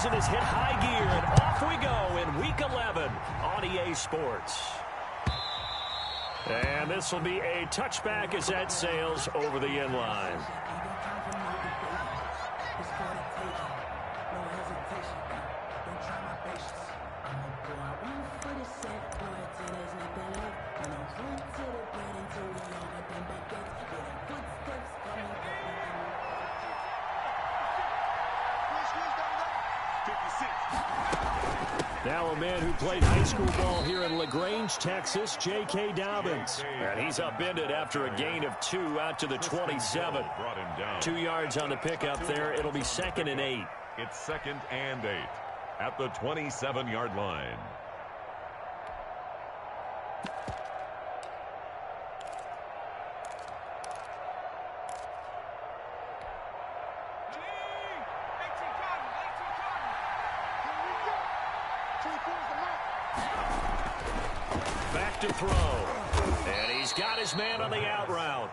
season has hit high gear, and off we go in Week 11 on EA Sports. And this will be a touchback as that sails over the end line. Now a man who played high school ball here in LaGrange, Texas, J.K. Dobbins. And he's upended after a gain of 2 out to the 27. 2 yards on the pickup there. It'll be 2nd and 8. It's 2nd and 8 at the 27-yard line. Back to throw. And he's got his man on the out route.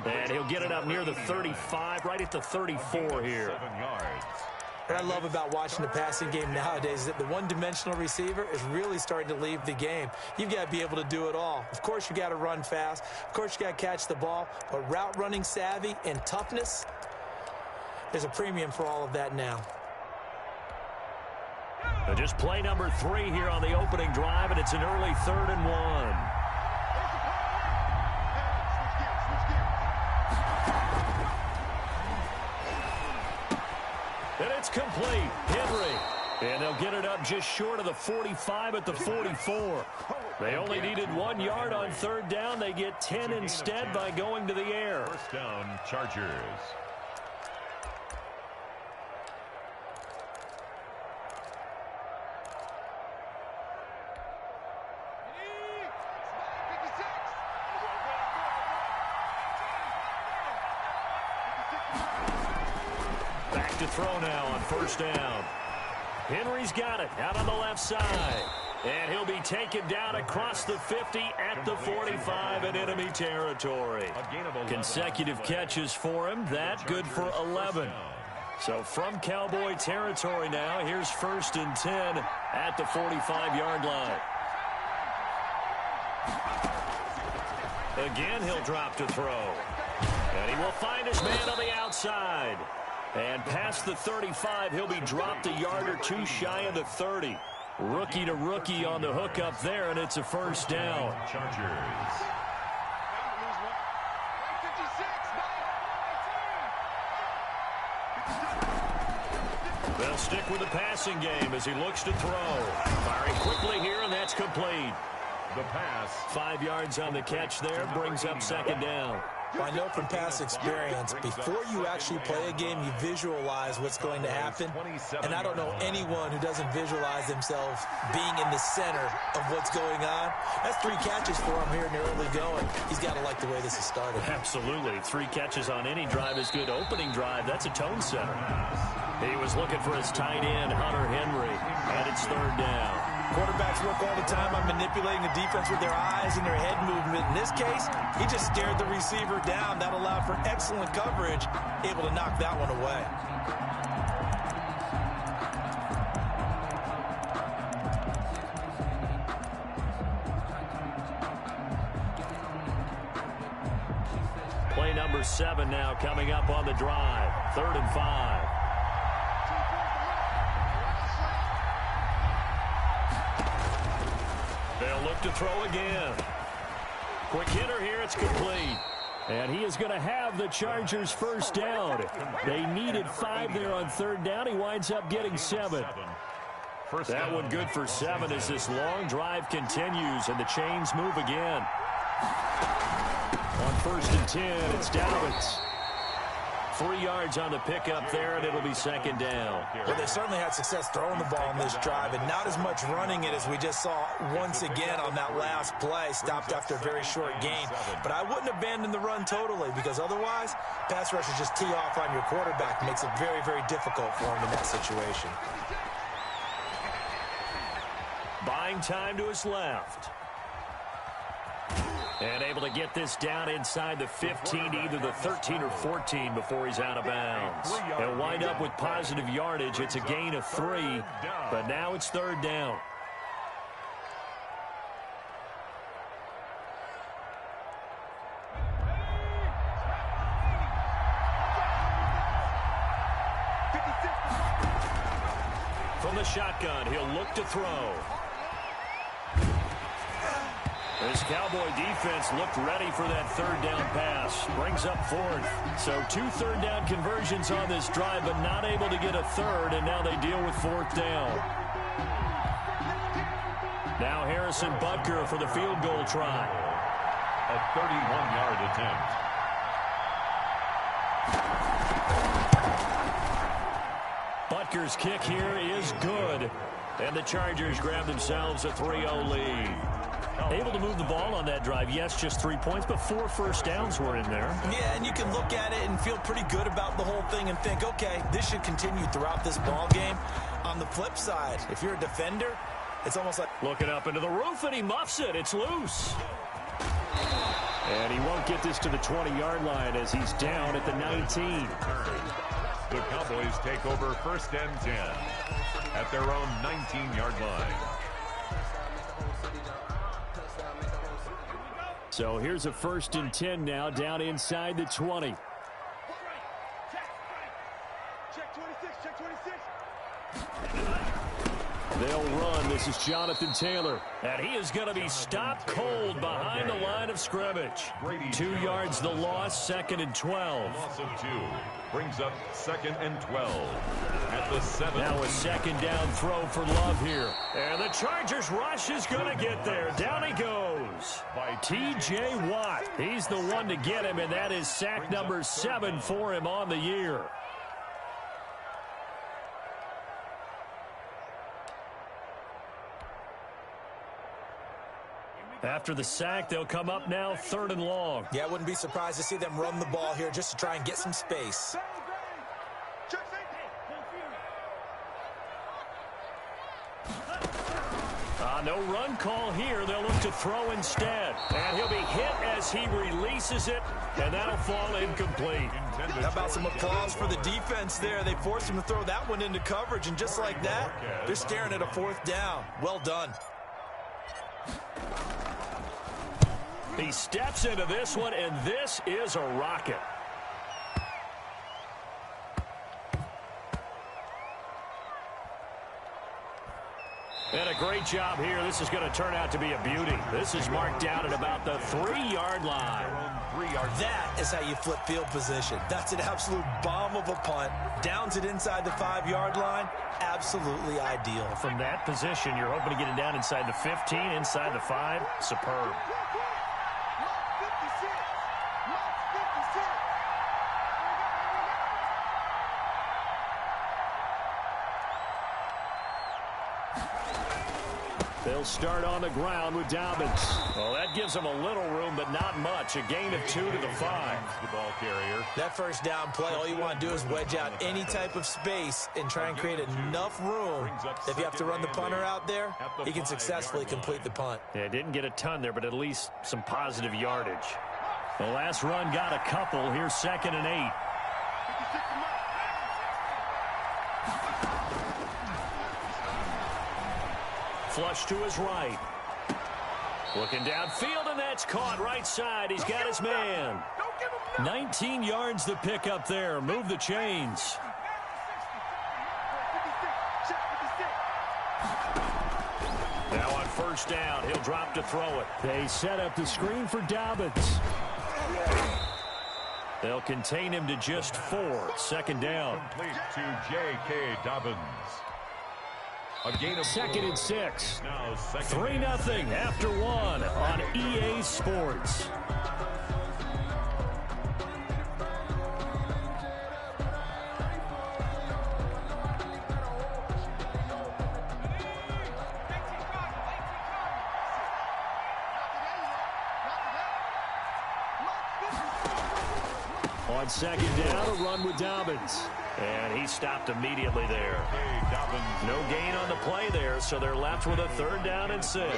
And he'll get it up near the 35, right at the 34 here. 7 yards. What I love about watching the passing game nowadays is that the one-dimensional receiver is really starting to leave the game. You've got to be able to do it all. Of course, you got to run fast. Of course, you got to catch the ball. But route running savvy and toughness, there's a premium for all of that now. Just play number 3 here on the opening drive, and it's an early 3rd and 1. And it's complete. Henry. And they'll get it up just short of the 45 at the 44. They only needed 1 yard on 3rd down. They get 10 instead by going to the air. First down, Chargers. Back to throw now on 1st down. Henry's got it out on the left side. And he'll be taken down across the 50 at the 45 in enemy territory. Consecutive catches for him. That good for 11. So from Cowboy territory now, here's 1st and 10 at the 45-yard line. Again, he'll drop to throw. And he will find his man on the outside. And past the 35, he'll be dropped a yard or 2 shy of the 30. Rookie to rookie on the hook up there, and it's a 1st down. Chargers. They'll stick with the passing game as he looks to throw. Firing quickly here, and that's complete. The pass. 5 yards on the catch there, brings up 2nd down. I know from past experience, before you actually play a game, you visualize what's going to happen. And I don't know anyone who doesn't visualize themselves being in the center of what's going on. That's 3 catches for him here in the early going. He's got to like the way this has started. Absolutely. 3 catches on any drive is good. Opening drive, that's a tone setter. He was looking for his tight end, Hunter Henry, and it's 3rd down. Quarterbacks work all the time on manipulating the defense with their eyes and their head movement. In this case, he just stared the receiver down. That allowed for excellent coverage, able to knock that one away. Play number 7 now coming up on the drive. 3rd and 5. They'll look to throw again. Quick hitter here, it's complete. And he is going to have the Chargers' 1st down. They needed 5 there on 3rd down. He winds up getting 7. That one good for 7 as this long drive continues and the chains move again. On 1st and 10, it's Dobbins. 3 yards on the pickup there, and it'll be 2nd down. Well, they certainly had success throwing the ball on this drive, and not as much running it as we just saw once again on that last play, stopped after a very short gain. But I wouldn't abandon the run totally, because otherwise, pass rushers just tee off on your quarterback. It makes it very, very difficult for him in that situation. Buying time to his left. And able to get this down inside the 15, either the 13 or 14 before he's out of bounds. He'll wind up with positive yardage. It's a gain of 3, but now it's third down. From the shotgun, he'll look to throw. This Cowboy defense looked ready for that third down pass. Brings up fourth. So 2 third-down conversions on this drive, but not able to get a third, and now they deal with fourth down. Now Harrison Butker for the field goal try. A 31-yard attempt. Butker's kick here is good. And the Chargers grab themselves a 3-0 lead. Able to move the ball on that drive. Yes, just 3 points, but 4 first downs were in there. Yeah, and you can look at it and feel pretty good about the whole thing and think, okay, this should continue throughout this ball game. On the flip side, if you're a defender, it's almost like... Looking up into the roof, and he muffs it. It's loose. And he won't get this to the 20-yard line as he's down at the 19. The Cowboys take over 1st and 10 at their own 19-yard line. So here's a 1st and 10 now, down inside the 20. They'll run. This is Jonathan Taylor. And he is going to be stopped cold behind the line of scrimmage. 2 yards the loss, 2nd and 12. Loss of 2 brings up 2nd and 12 at the 7. Now a 2nd down throw for Love here. And the Chargers rush is going to get there. Down he goes by T.J. Watt. He's the one to get him, and that is sack number 7 for him on the year. After the sack, they'll come up now 3rd and long. Yeah, I wouldn't be surprised to see them run the ball here just to try and get some space. No run call here. They'll look to throw instead. And he'll be hit as he releases it, and that'll fall incomplete. How about some applause for the defense there? They forced him to throw that one into coverage, and just like that, they're staring at a 4th down. Well done. He steps into this one, and this is a rocket. And a great job here. This is going to turn out to be a beauty. This is marked down at about the 3-yard line. That is how you flip field position. That's an absolute bomb of a punt. Downs it inside the 5-yard line. Absolutely ideal. From that position, you're hoping to get it down inside the 15, inside the 5. Superb. They'll start on the ground with Dobbins. Well, that gives them a little room, but not much. A gain of 2 to the 5. The ball carrier. That 1st down play, all you want to do is wedge out any type of space and try and create enough room. If you have to run the punter out there, he can successfully complete the punt. Yeah, didn't get a ton there, but at least some positive yardage. The last run got a couple. Here's 2nd and 8. Flush to his right. Looking downfield, and that's caught right side. He's got his man. 19 yards to pick up there. Move the chains. Now on 1st down, he'll drop to throw it. They set up the screen for Dobbins. They'll contain him to just 4. 2nd down. Complete to J.K. Dobbins. A gain of 2nd and 6. 3-0 after 1 on EA Sports. On 2nd down, a run with Dobbins. And he stopped immediately there. No gain on the play there, so they're left with a 3rd down and 6.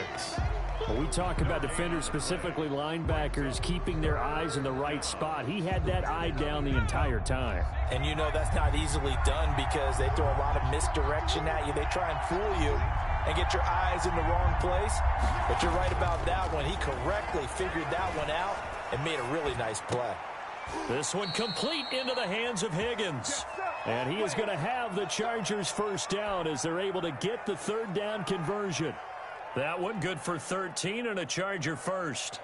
When we talk about defenders, specifically linebackers, keeping their eyes in the right spot, he had that eye down the entire time. And you know that's not easily done because they throw a lot of misdirection at you. They try and fool you and get your eyes in the wrong place. But you're right about that one. He correctly figured that one out and made a really nice play. This one complete into the hands of Higgins. And he is going to have the Chargers first down as they're able to get the third down conversion. That one good for 13 and a Charger first.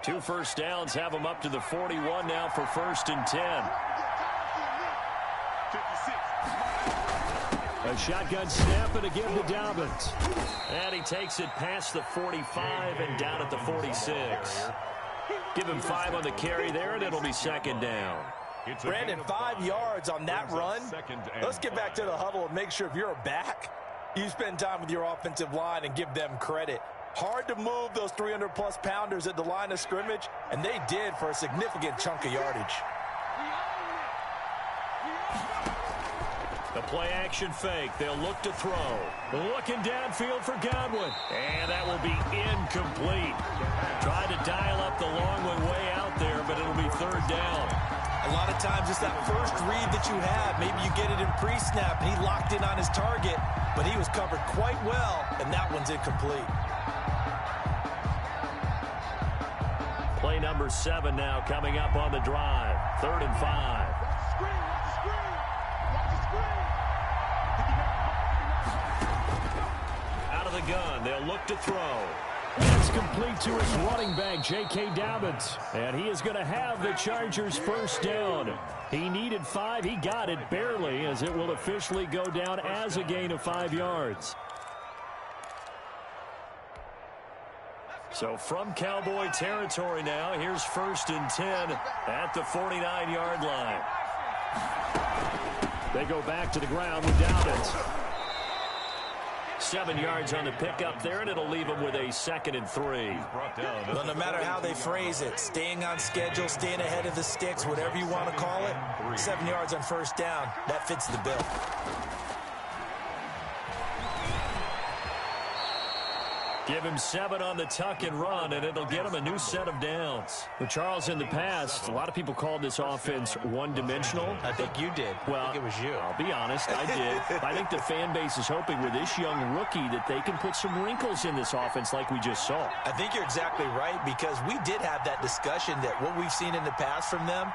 Two first downs have them up to the 41 now for 1st and 10. A shotgun snap and again to Dobbins. And he takes it past the 45 and down at the 46. Give him 5 on the carry there, and it'll be 2nd down. Brandon, 5 yards on that run. Let's get back to the huddle and make sure if you're a back, you spend time with your offensive line and give them credit. Hard to move those 300-plus pounders at the line of scrimmage, and they did for a significant chunk of yardage. The play-action fake. They'll look to throw. Looking downfield for Godwin. And that will be incomplete. Tried to dial up the long way out there, but it'll be 3rd down. A lot of times it's that first read that you have. Maybe you get it in pre-snap, and he locked in on his target, but he was covered quite well, and that one's incomplete. Play number 7 now coming up on the drive. 3rd and 5. Out of the gun, they'll look to throw. That's complete to his running back, J.K. Dobbins. And he is going to have the Chargers first down. He needed 5. He got it barely, as it will officially go down as a gain of 5 yards. So from Cowboy territory now, here's 1st and 10 at the 49-yard line. They go back to the ground with Dobbins. 7 yards on the pickup there, and it'll leave them with a 2nd and 3. Well, no matter how they phrase it, staying on schedule, staying ahead of the sticks, whatever you want to call it, 7 yards on 1st down, that fits the bill. Give him 7 on the tuck and run, and it'll get him a new set of downs. Well, Charles, in the past, a lot of people called this offense one-dimensional. I think you did. Well, I think it was you. I'll be honest, I did. I think the fan base is hoping with this young rookie that they can put some wrinkles in this offense like we just saw. I think you're exactly right, because we did have that discussion that what we've seen in the past from them,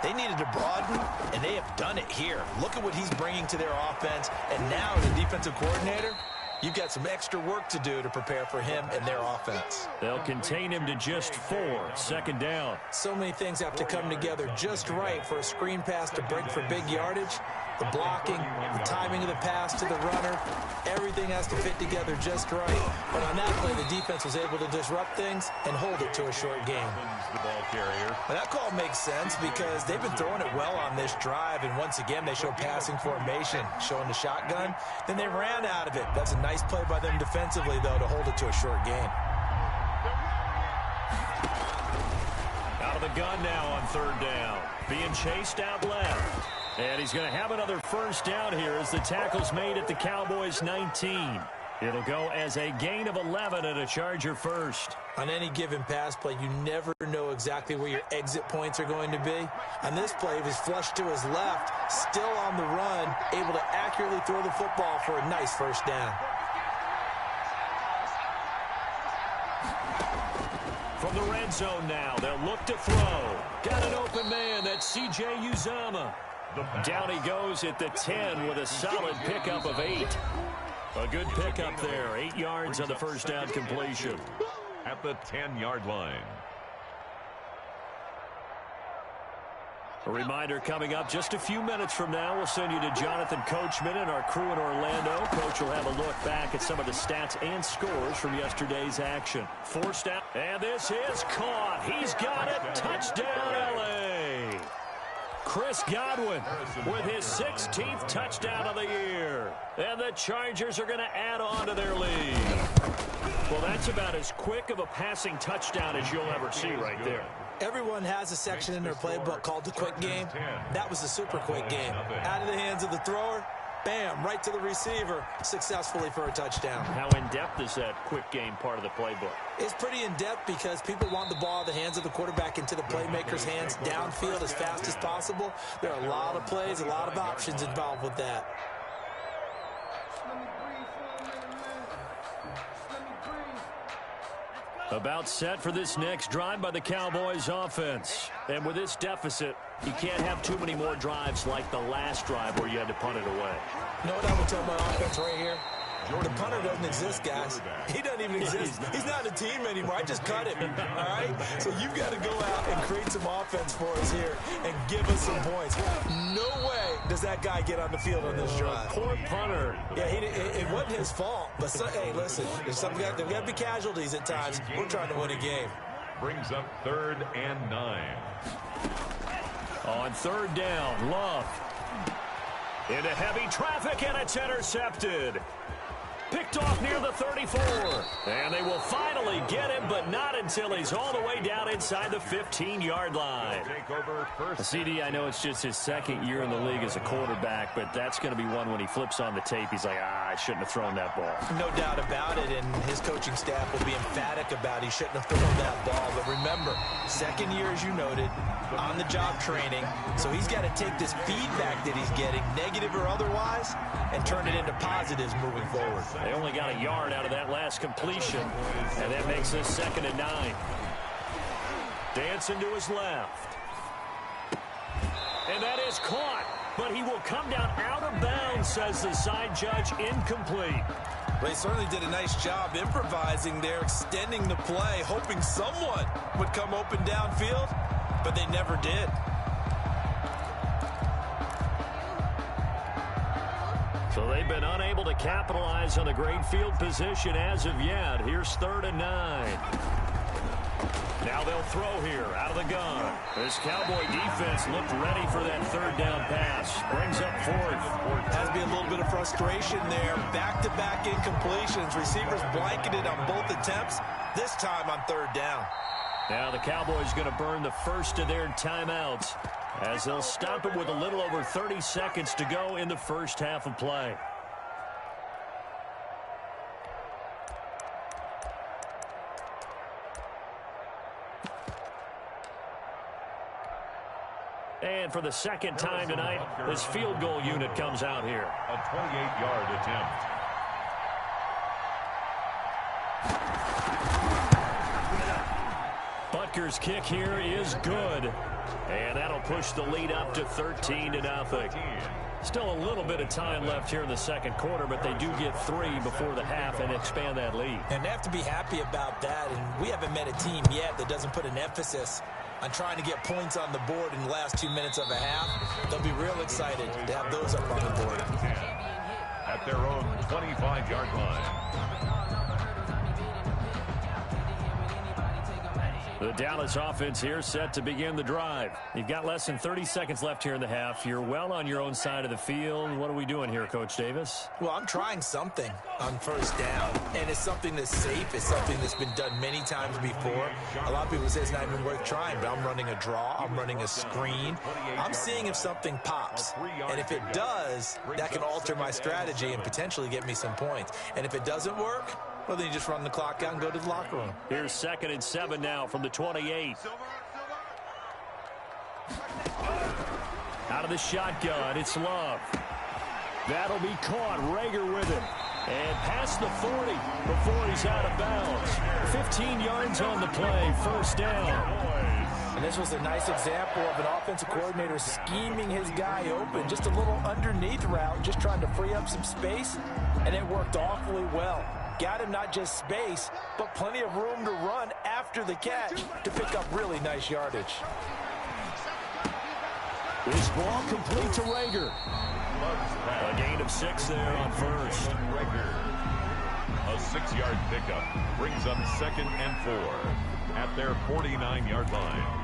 they needed to broaden, and they have done it here. Look at what he's bringing to their offense, and now the defensive coordinator, you've got some extra work to do to prepare for him and their offense. They'll contain him to just 4. 2nd down. So many things have to come together just right for a screen pass to break for big yardage. The blocking, the timing of the pass to the runner, everything has to fit together just right. But on that play, the defense was able to disrupt things and hold it to a short game. The ball carrier. Well, that call makes sense because they've been throwing it well on this drive, and once again, they show passing formation, showing the shotgun. Then they ran out of it. That's a nice play by them defensively, though, to hold it to a short game. Out of the gun now on 3rd down. Being chased out left. And he's going to have another first down here as the tackle's made at the Cowboys' 19. It'll go as a gain of 11 and a Charger first. On any given pass play, you never know exactly where your exit points are going to be. On this play, he was flushed to his left, still on the run, able to accurately throw the football for a nice first down. From the red zone now, they'll look to throw. Got an open man, that's C.J. Uzomah. Down he goes at the 10 with a solid pickup of 8. A good pickup there. 8 yards on the first down completion. At the 10-yard line. A reminder coming up just a few minutes from now. We'll send you to Jonathan Coachman and our crew in Orlando. Coach will have a look back at some of the stats and scores from yesterday's action. Forced out, and this is caught. He's got it. Touchdown, L.A. Chris Godwin with his 16th touchdown of the year. And the Chargers are going to add on to their lead. Well, that's about as quick of a passing touchdown as you'll ever see right there. Everyone has a section in their playbook called the quick game. That was the super quick game. Out of the hands of the thrower, bam, right to the receiver, successfully for a touchdown. How in-depth is that quick game part of the playbook? It's pretty in-depth because people want the ball out of the hands of the quarterback into the playmaker's hands downfield as fast as possible. There are a lot of plays, a lot of options involved with that. About set for this next drive by the Cowboys offense. And with this deficit, you can't have too many more drives like the last drive where you had to punt it away. You know what I would tell my offense right here? The punter doesn't exist, guys. He doesn't even exist. He's not a team anymore. I just cut him, all right? So you've got to go out and create some offense for us here and give us some points. No way does that guy get on the field on this drive. Poor punter. Yeah, it wasn't his fault. But, hey, listen, there's got to be casualties at times. We're trying to win a game. Brings up 3rd and 9. On 3rd down, Love. Into heavy traffic, and it's intercepted. Picked off near the 34. And they will finally get him, but not until he's all the way down inside the 15-yard line. CD, I know it's just his 2nd year in the league as a quarterback, but that's going to be one when he flips on the tape. He's like, I shouldn't have thrown that ball. No doubt about it, and his coaching staff will be emphatic about he shouldn't have thrown that ball. But remember, 2nd year, as you noted, on-the-job training. So he's got to take this feedback that he's getting, negative or otherwise, and turn it into positives moving forward. They only got a yard out of that last completion, and that makes this 2nd and 9. Dancing to his left. And that is caught, but he will come down out of bounds, says the side judge, incomplete. They certainly did a nice job improvising there, extending the play, hoping someone would come open downfield, but they never did. So they've been unable to capitalize on the great field position as of yet. Here's 3rd and 9. Now they'll throw here out of the gun. This Cowboy defense looked ready for that 3rd down pass. Brings up 4th. Has to be a little bit of frustration there. Back-to-back incompletions. Receivers blanketed on both attempts. This time on 3rd down. Now the Cowboys going to burn the first of their timeouts, as they'll stop it with a little over 30 seconds to go in the first half of play. And for the 2nd time tonight, this field goal unit comes out here. A 28-yard attempt. Butker's kick here is good. And that'll push the lead up to 13-0. Still a little bit of time left here in the 2nd quarter, but they do get 3 before the half and expand that lead. And they have to be happy about that. And we haven't met a team yet that doesn't put an emphasis on trying to get points on the board in the last 2 minutes of a half. They'll be real excited to have those up on the board. At their own 25-yard line. The Dallas offense here set to begin the drive. You've got less than 30 seconds left here in the half. You're well on your own side of the field. What are we doing here, Coach Davis? Well, I'm trying something on 1st down, and it's something that's safe. It's something that's been done many times before. A lot of people say it's not even worth trying, but I'm running a draw. I'm running a screen. I'm seeing if something pops, and if it does, that can alter my strategy and potentially get me some points. And if it doesn't work, well, then you just run the clock out and go to the locker room. Here's 2nd and 7 now from the 28. Out of the shotgun, it's Love. That'll be caught. Rager with it. And past the 40 before he's out of bounds. 15 yards on the play. 1st down. And this was a nice example of an offensive coordinator scheming his guy open. Just a little underneath route, just trying to free up some space. And it worked awfully well. Got him not just space, but plenty of room to run after the catch to pick up really nice yardage. This ball complete to Rager. A gain of 6 there on 1st. Rager. A 6-yard pickup brings up 2nd and 4 at their 49-yard line.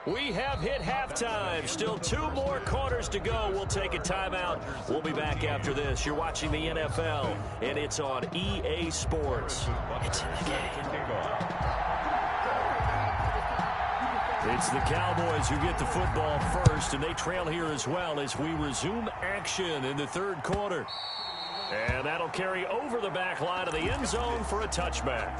We have hit halftime. Still 2 more quarters to go. We'll take a timeout. We'll be back after this. You're watching the NFL, and it's on EA Sports. It's in the game. It's the Cowboys who get the football first, and they trail here as well as we resume action in the third quarter. And that'll carry over the back line of the end zone for a touchback.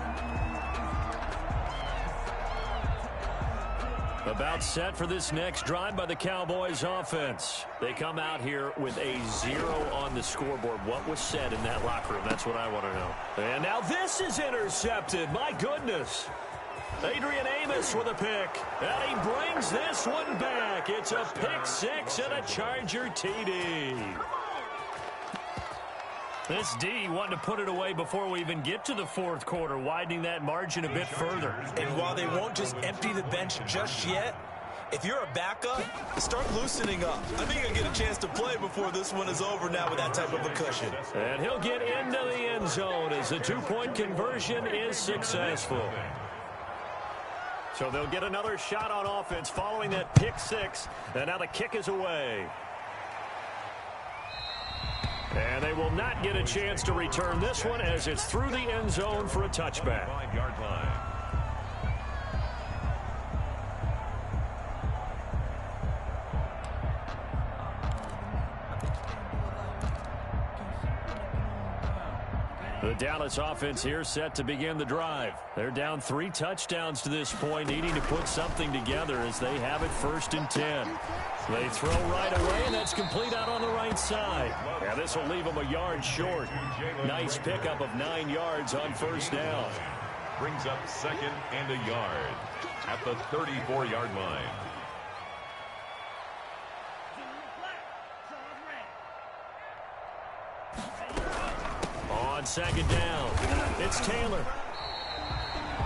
About set for this next drive by the Cowboys offense. They come out here with a 0 on the scoreboard. What was said in that locker room? That's what I want to know. And now this is intercepted. My goodness. Adrian Amos with a pick. And he brings this one back. It's a pick six and a Charger TD. This D wanted to put it away before we even get to the fourth quarter, widening that margin a bit further. And while they won't just empty the bench just yet, if you're a backup, start loosening up. I think you'll get a chance to play before this one is over now with that type of a cushion. And he'll get into the end zone as the two-point conversion is successful. So they'll get another shot on offense following that pick six, and now the kick is away. And they will not get a chance to return this one as it's through the end zone for a touchback. 5-yard line. The Dallas offense here set to begin the drive. They're down 3 touchdowns to this point, needing to put something together as they have it 1st and 10. They throw right away, and that's complete out on the right side. Yeah, this will leave them a yard short. Nice pickup of 9 yards on first down. Brings up 2nd and a yard at the 34-yard line. On 2nd down, it's Taylor.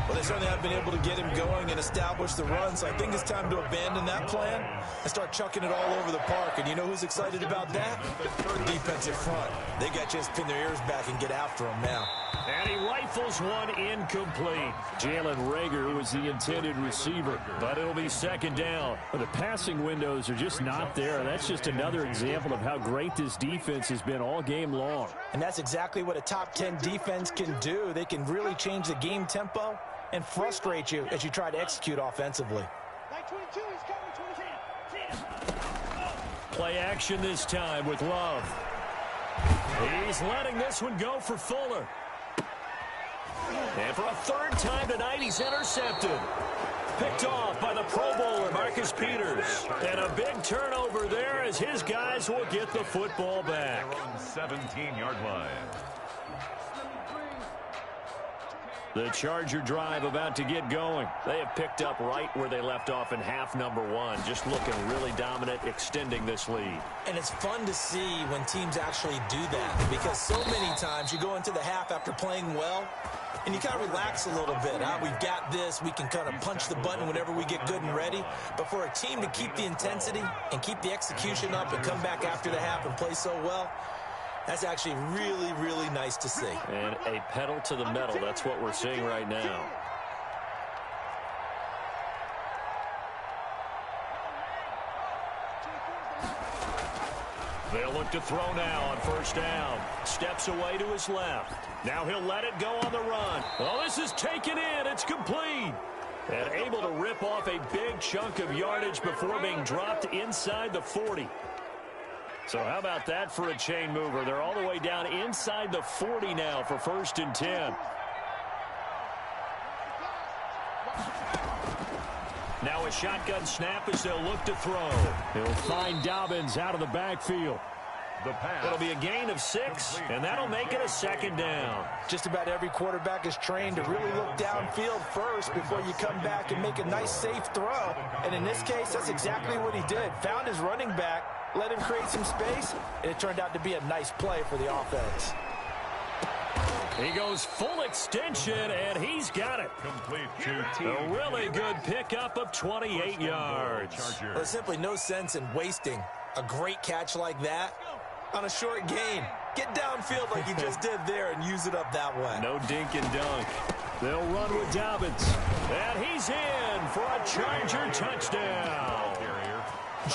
Well, they certainly have been able to get him going and establish the run, so I think it's time to abandon that plan and start chucking it all over the park. And you know who's excited about that? The defensive front. They got to just pin their ears back and get after him now. And he rifles one incomplete. Jalen Reagor was the intended receiver, but it'll be 2nd down. Well, the passing windows are just not there. That's just another example of how great this defense has been all game long. And that's exactly what a top 10 defense can do. They can really change the game tempo and frustrate you as you try to execute offensively. Play action this time with Love. He's letting this one go for Fuller. And for a 3rd time tonight, he's intercepted. Picked off by the Pro Bowler, Marcus Peters. And a big turnover there as his guys will get the football back. 17-yard line. The Charger drive about to get going. They have picked up right where they left off in half number 1. Just looking really dominant, extending this lead. And it's fun to see when teams actually do that, because so many times you go into the half after playing well, and you kind of relax a little bit. We've got this. We can kind of punch the button whenever we get good and ready. But for a team to keep the intensity and keep the execution up and come back after the half and play so well, that's actually really, really nice to see. And a pedal to the metal. That's what we're seeing right now. They'll look to throw now on 1st down. Steps away to his left. Now he'll let it go on the run. Oh, this is taken in. It's complete. And able to rip off a big chunk of yardage before being dropped inside the 40. So how about that for a chain mover? They're all the way down inside the 40 now for 1st and 10. Now a shotgun snap as they'll look to throw. He'll find Dobbins out of the backfield. The pass. It'll be a gain of 6, and that'll make it a 2nd down. Just about every quarterback is trained to really look downfield first before you come back and make a nice, safe throw. And in this case, that's exactly what he did. Found his running back, let him create some space, and it turned out to be a nice play for the offense. He goes full extension, and he's got it. Complete to A really good pickup of 28 yards. Well, there's simply no sense in wasting a great catch like that on a short gain. Get downfield like you just did there and use it up that way. No dink and dunk. They'll run with Dobbins. And he's in for a Charger touchdown.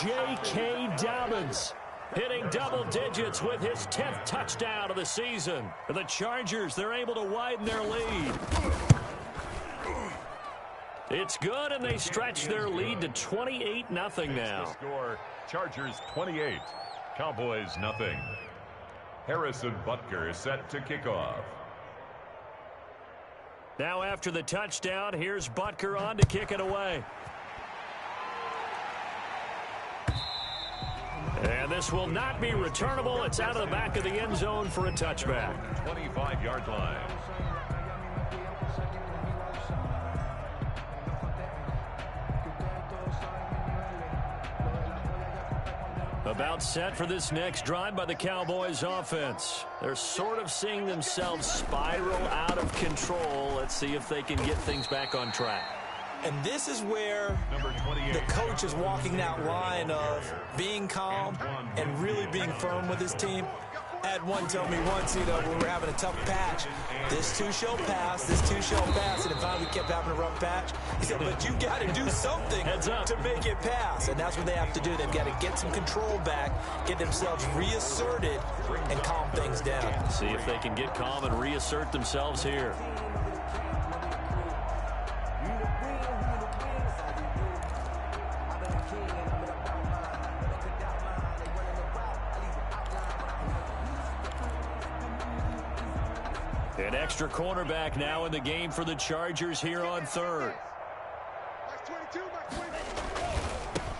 J.K. Dobbins hitting double digits with his 10th touchdown of the season. The Chargers, they're able to widen their lead. It's good, and they stretch their lead to 28-0 now. The score, Chargers 28, Cowboys nothing. Harrison Butker set to kick off. Now after the touchdown, here's Butker on to kick it away. And this will not be returnable. It's out of the back of the end zone for a touchback. 25-yard line. About set for this next drive by the Cowboys offense. They're sort of seeing themselves spiral out of control. Let's see if they can get things back on track. And this is where the coach is walking that line of being calm and really being firm with his team. I had one tell me once, when we were having a tough patch, this too shall pass, this too shall pass, and finally we kept having a rough patch. He said, but you got to do something to make it pass, and that's what they have to do. They've got to get some control back, get themselves reasserted, and calm things down. See if they can get calm and reassert themselves here. An extra cornerback now in the game for the Chargers here on third.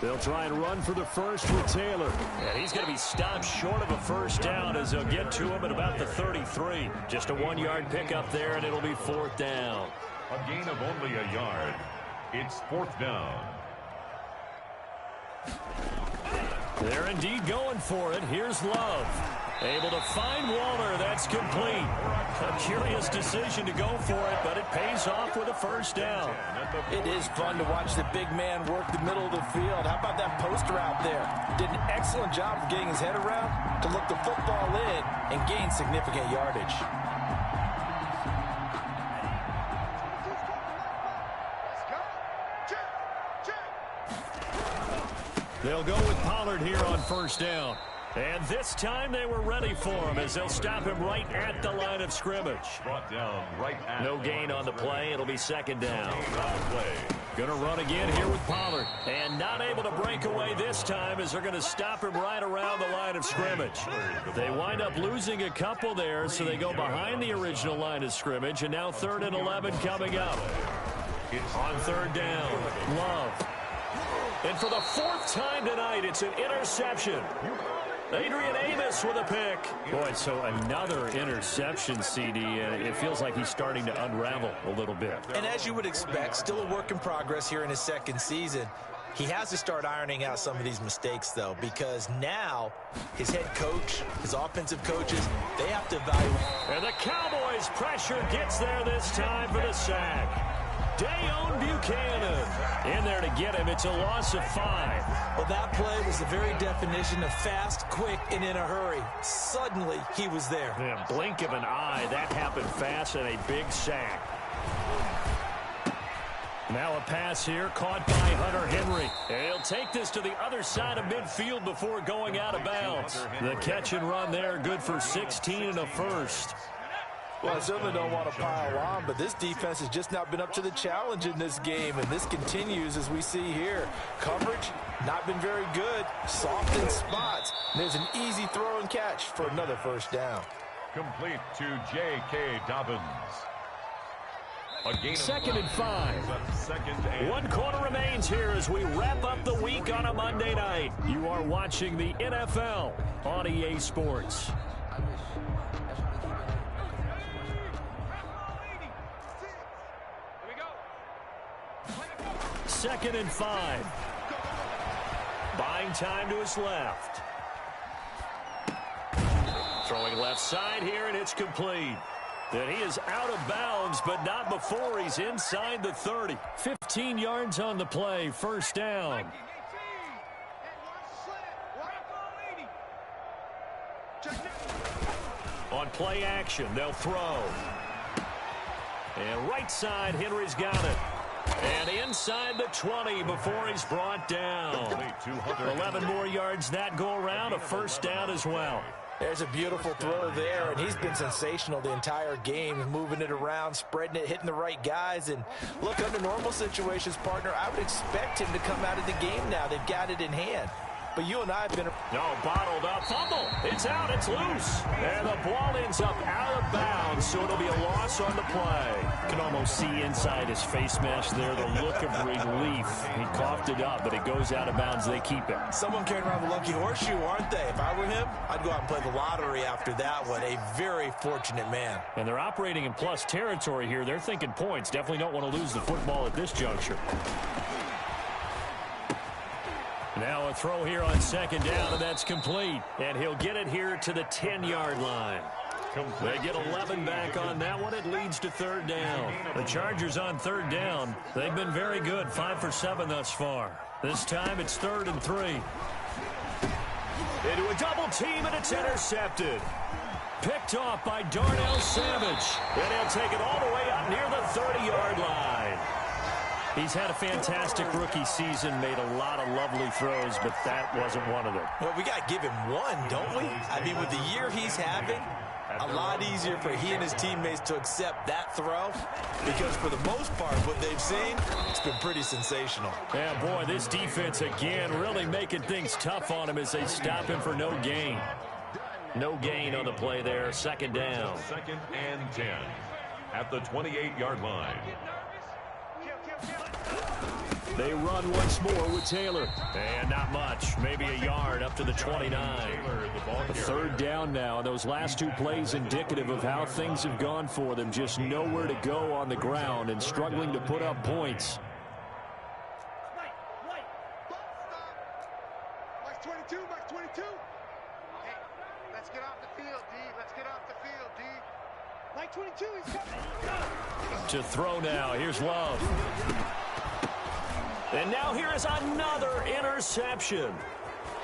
They'll try and run for the first with Taylor. And he's going to be stopped short of a first down as they'll get to him at about the 33. Just a 1-yard pickup there, and it'll be 4th down. A gain of only a yard. It's 4th down. They're indeed going for it. Here's Love. Able to find Waller. That's complete. A curious decision to go for it, but it pays off with a first down. It is fun to watch the big man work the middle of the field. How about that post route there? Did an excellent job of getting his head around to look the football in and gain significant yardage. They'll go with Pollard here on first down. And this time they were ready for him as they'll stop him right at the line of scrimmage. Brought down right at no gain on the play. It'll be 2nd down. Going to run again here with Pollard. And not able to break away this time as they're going to stop him right around the line of scrimmage. They wind up losing a couple there, so they go behind the original line of scrimmage. And now 3rd and 11 coming up. On 3rd down, Love. And for the 4th time tonight, it's an interception. Adrian Amos with a pick. Boy, so another interception, CD, and it feels like he's starting to unravel a little bit. And as you would expect, still a work in progress here in his 2nd season. He has to start ironing out some of these mistakes, though, because now his head coach, his offensive coaches, they have to evaluate. And the Cowboys' pressure gets there this time for the sack. Dayon Buchanan in there to get him. It's a loss of 5. Well, that play was the very definition of fast, quick, and in a hurry. Suddenly, he was there. Yeah, blink of an eye. That happened fast and a big sack. Now a pass here caught by Hunter Henry. And he'll take this to the other side of midfield before going out of bounds. The catch and run there, good for 16 and a first. Well, I certainly don't want to pile on, but this defense has just not been up to the challenge in this game, and this continues as we see here. Coverage, not been very good, soft in spots. There's an easy throw and catch for another first down. Complete to J.K. Dobbins. A gain 2nd and 5. 2nd and 1 quarter remains here as we wrap up the week on a Monday night. You are watching the NFL on EA Sports. 2nd and 5. Buying time to his left. Throwing left side here, and it's complete. And he is out of bounds, but not before he's inside the 30. 15 yards on the play, first down. On play action, they'll throw. And right side, Henry's got it. And inside the 20 before he's brought down. 11 more yards that go around, a first down as well. There's a beautiful throw there, and he's been sensational the entire game, moving it around, spreading it, hitting the right guys. And look, under normal situations, partner, I would expect him to come out of the game now. They've got it in hand. But you and I have been... No, bottled up. Fumble. It's out. It's loose. And the ball ends up out of bounds, so it'll be a loss on the play. You can almost see inside his face mask there the look of relief. He coughed it up, but it goes out of bounds. They keep it. Someone carrying around the lucky horseshoe, aren't they? If I were him, I'd go out and play the lottery after that one. A very fortunate man. And they're operating in plus territory here. They're thinking points. Definitely don't want to lose the football at this juncture. Now a throw here on second down, and that's complete. And he'll get it here to the 10-yard line. They get 11 back on that one. It leads to third down. The Chargers on third down. They've been very good, 5 for 7 thus far. This time it's 3rd and 3. Into a double team, and it's intercepted. Picked off by Darnell Savage. And he'll take it all the way up near the 30-yard line. He's had a fantastic rookie season, made a lot of lovely throws, but that wasn't one of them. Well, we got to give him one, don't we? I mean, with the year he's having, a lot easier for he and his teammates to accept that throw, because for the most part, what they've seen, it's been pretty sensational. Yeah, boy, this defense again really making things tough on him as they stop him for no gain. No gain on the play there, second down. 2nd and 10 at the 28-yard line. They run once more with Taylor. And not much. Maybe a yard up to the 29. A third down now. And those last two plays indicative of how things have gone for them. Just nowhere to go on the ground and struggling to put up points. Max 22, Max 22. Hey, let's get off the field, D. Let's get off the field, D. Max 22, he's coming. To throw now. Here's Love. And now here is another interception.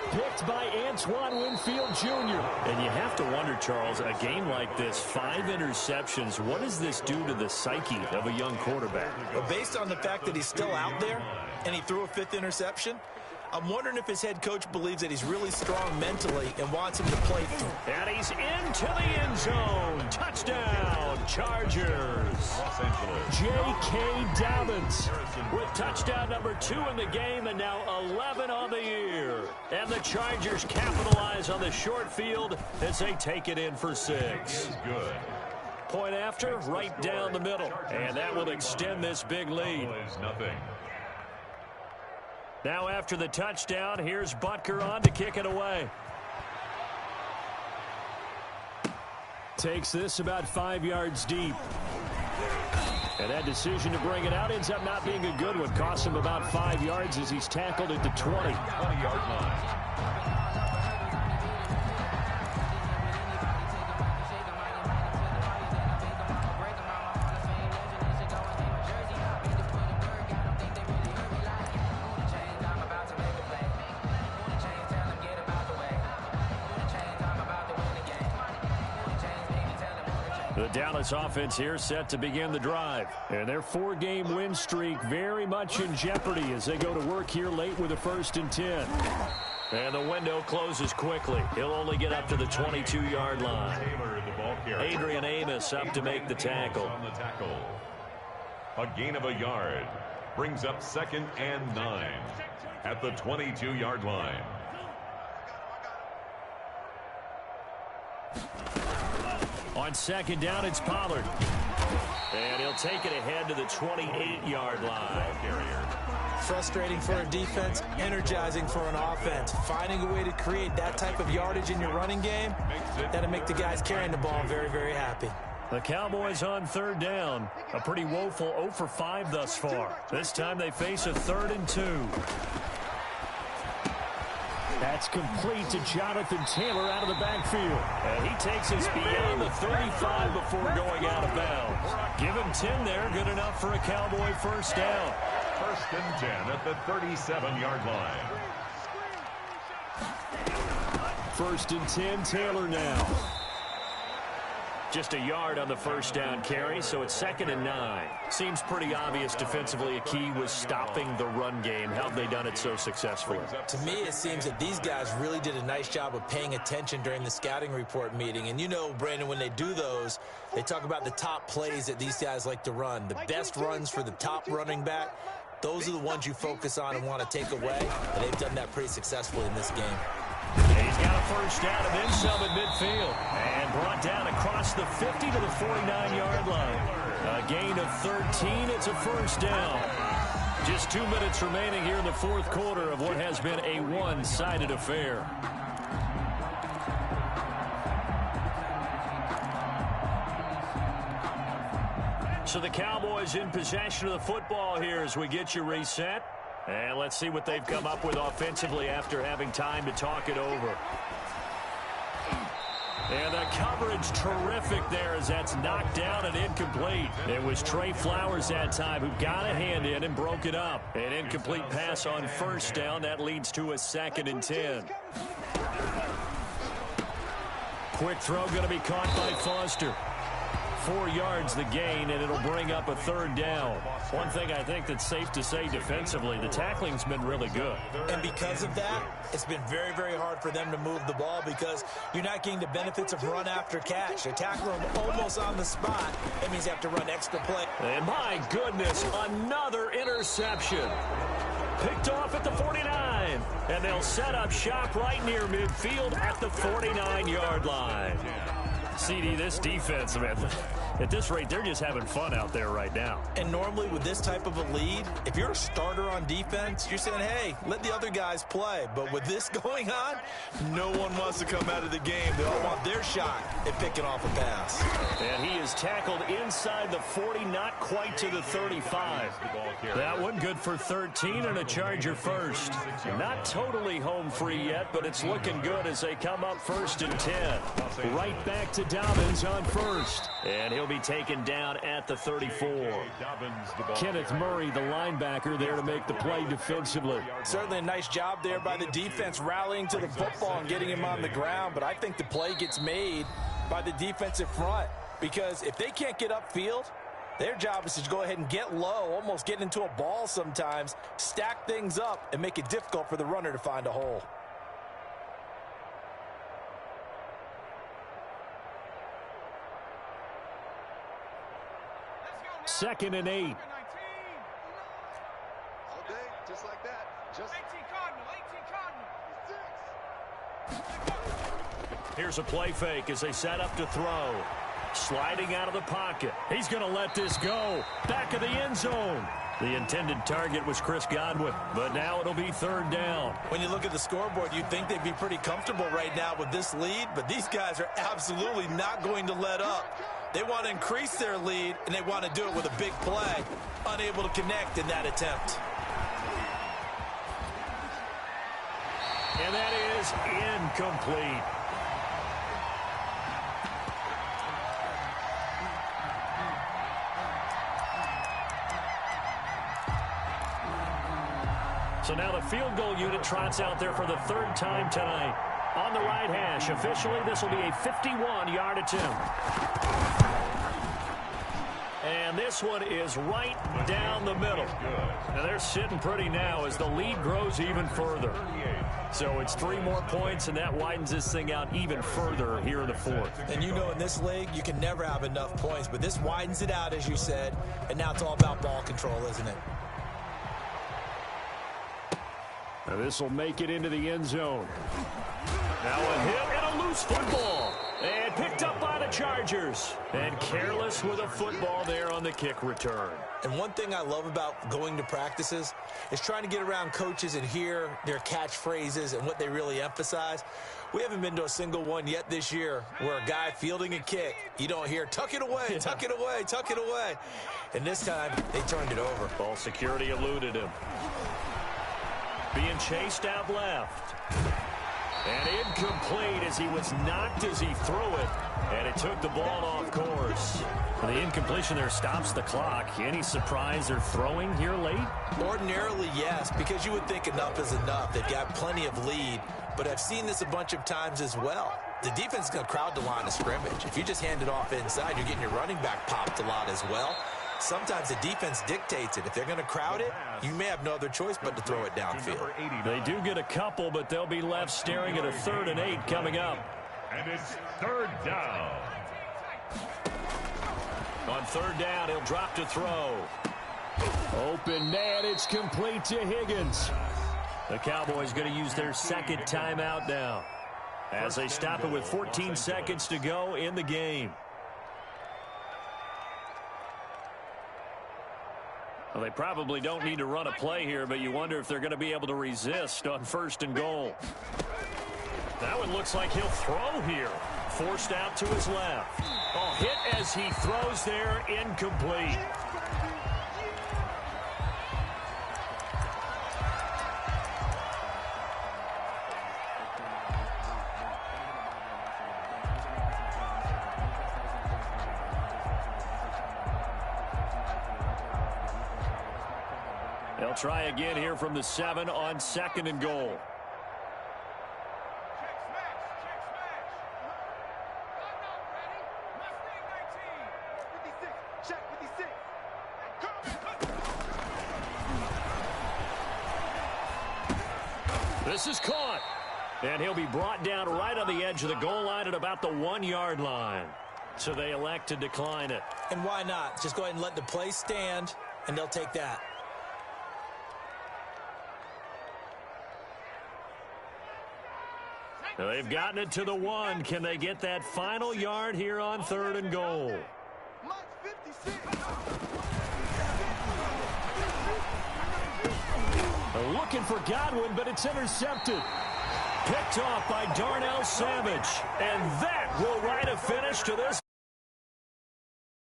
Picked by Antoine Winfield Jr. And you have to wonder, Charles, a game like this, 5 interceptions, what does this do to the psyche of a young quarterback? Well, based on the fact that he's still out there and he threw a 5th interception, I'm wondering if his head coach believes that he's really strong mentally and wants him to play through. And he's into the end zone. Touchdown, Chargers. Los Angeles. J.K. Dobbins with touchdown number 2 in the game and now 11 on the year. And the Chargers capitalize on the short field as they take it in for 6. Is good. Point after, right down the middle. And that will extend this big lead. Is nothing. Now after the touchdown, here's Butker on to kick it away. Takes this about 5 yards deep. And that decision to bring it out ends up not being a good one. Costs him about 5 yards as he's tackled at the 20. 20-yard line. The Dallas offense here set to begin the drive. And their 4-game win streak very much in jeopardy as they go to work here late with a 1st and 10. And the window closes quickly. He'll only get up to the 22-yard line. Adrian Amos up to make the tackle. A gain of a yard brings up 2nd and 9 at the 22-yard line. On second down, it's Pollard. And he'll take it ahead to the 28-yard line. Frustrating for a defense, energizing for an offense. Finding a way to create that type of yardage in your running game, that'll make the guys carrying the ball very, very happy. The Cowboys on third down. A pretty woeful 0 for 5 thus far. This time they face a 3rd and 2. That's complete to Jonathan Taylor out of the backfield. And he takes us beyond the 35 before going out of bounds. Give him 10 there. Good enough for a Cowboy first down. 1st and 10 at the 37-yard line. 1st and 10, Taylor now. Just a yard on the first down carry, so it's 2nd and 9. Seems pretty obvious defensively a key was stopping the run game. How have they done it so successfully? To me, it seems that these guys really did a nice job of paying attention during the scouting report meeting. And you know, Brandon, when they do those, they talk about the top plays that these guys like to run. The best runs for the top running back, those are the ones you focus on and want to take away. And they've done that pretty successfully in this game. And he's got a first down and then some at midfield. And brought down across the 50 to the 49-yard line. A gain of 13. It's a first down. Just 2 minutes remaining here in the fourth quarter of what has been a one-sided affair. So the Cowboys in possession of the football here as we get you reset. And let's see what they've come up with offensively after having time to talk it over. And the coverage terrific there as that's knocked down and incomplete. It was Trey Flowers that time who got a hand in and broke it up. An incomplete pass on first down. That leads to a 2nd and 10. Quick throw going to be caught by Foster. 4 yards the gain, and it'll bring up a 3rd down. One thing I think that's safe to say defensively, the tackling's been really good. And because of that, it's been very, very hard for them to move the ball because you're not getting the benefits of run after catch. They tackle them almost on the spot. That means you have to run extra play. And my goodness, another interception. Picked off at the 49. And they'll set up shop right near midfield at the 49-yard line. CD, this defense, man, at this rate, they're just having fun out there right now. And normally with this type of a lead, if you're a starter on defense, you're saying, hey, let the other guys play. But with this going on, no one wants to come out of the game. They all want their shot at picking off a pass. And he is tackled inside the 40, not quite to the 35. That one good for 13 and a Charger first. Not totally home free yet, but it's looking good as they come up 1st and 10. Right back to Dobbins on first. And he'll be taken down at the 34. Kenneth Murray, the linebacker, there to make the play defensively. Certainly a nice job there by the defense rallying to the football and getting him on the ground. But I think the play gets made by the defensive front because if they can't get upfield, their job is to go ahead and get low, almost get into a ball sometimes, stack things up, and make it difficult for the runner to find a hole. Second and 8. All day, just like that. Just 18 Cardinal. Here's a play fake as they set up to throw. Sliding out of the pocket. He's going to let this go. Back of the end zone. The intended target was Chris Godwin, but now it'll be 3rd down. When you look at the scoreboard, you'd think they'd be pretty comfortable right now with this lead, but these guys are absolutely not going to let up. They want to increase their lead, and they want to do it with a big play. Unable to connect in that attempt. And that is incomplete. So now the field goal unit trots out there for the 3rd time tonight. On the right hash, officially this will be a 51-yard attempt. And this one is right down the middle. Now they're sitting pretty now as the lead grows even further. So it's 3 more points, and that widens this thing out even further here in the 4th. And you know in this league, you can never have enough points, but this widens it out, as you said, and now it's all about ball control, isn't it? Now this will make it into the end zone. Now a hit and a loose football. And picked up by the Chargers. And careless with a football there on the kick return. And one thing I love about going to practices is trying to get around coaches and hear their catchphrases and what they really emphasize. We haven't been to a single one yet this year where a guy fielding a kick, you don't hear, tuck it away, tuck it away, tuck it away. And this time, they turned it over. Ball security eluded him. Being chased out left. And incomplete as he was knocked as he threw it. And it took the ball off course. The incompletion there stops the clock. Any surprise they're throwing here late? Ordinarily, yes, because you would think enough is enough. They've got plenty of lead. But I've seen this a bunch of times as well. the defense is going to crowd the line of scrimmage. If you just hand it off inside, you're getting your running back popped a lot as well. Sometimes the defense dictates it. If they're going to crowd it, you may have no other choice but to throw it downfield. They do get a couple, but they'll be left staring at a 3rd and 8 coming up. And it's 3rd down. On 3rd down, he'll drop to throw. Open man, it's complete to Higgins. The Cowboys going to use their 2nd timeout now as they stop it with 14 seconds to go in the game. Well, they probably don't need to run a play here, but you wonder if they're going to be able to resist on 1st and goal. That one looks like he'll throw here. Forced out to his left. Oh, hit as he throws there, incomplete. They'll try again here from the 7 on 2nd and goal. This is caught. And he'll be brought down right on the edge of the goal line at about the 1-yard line. So they elect to decline it. And why not? Just go ahead and let the play stand, and they'll take that. They've gotten it to the 1. Can they get that final yard here on 3rd and goal? They're looking for Godwin, but it's intercepted. Picked off by Darnell Savage. And that will write a finish to this.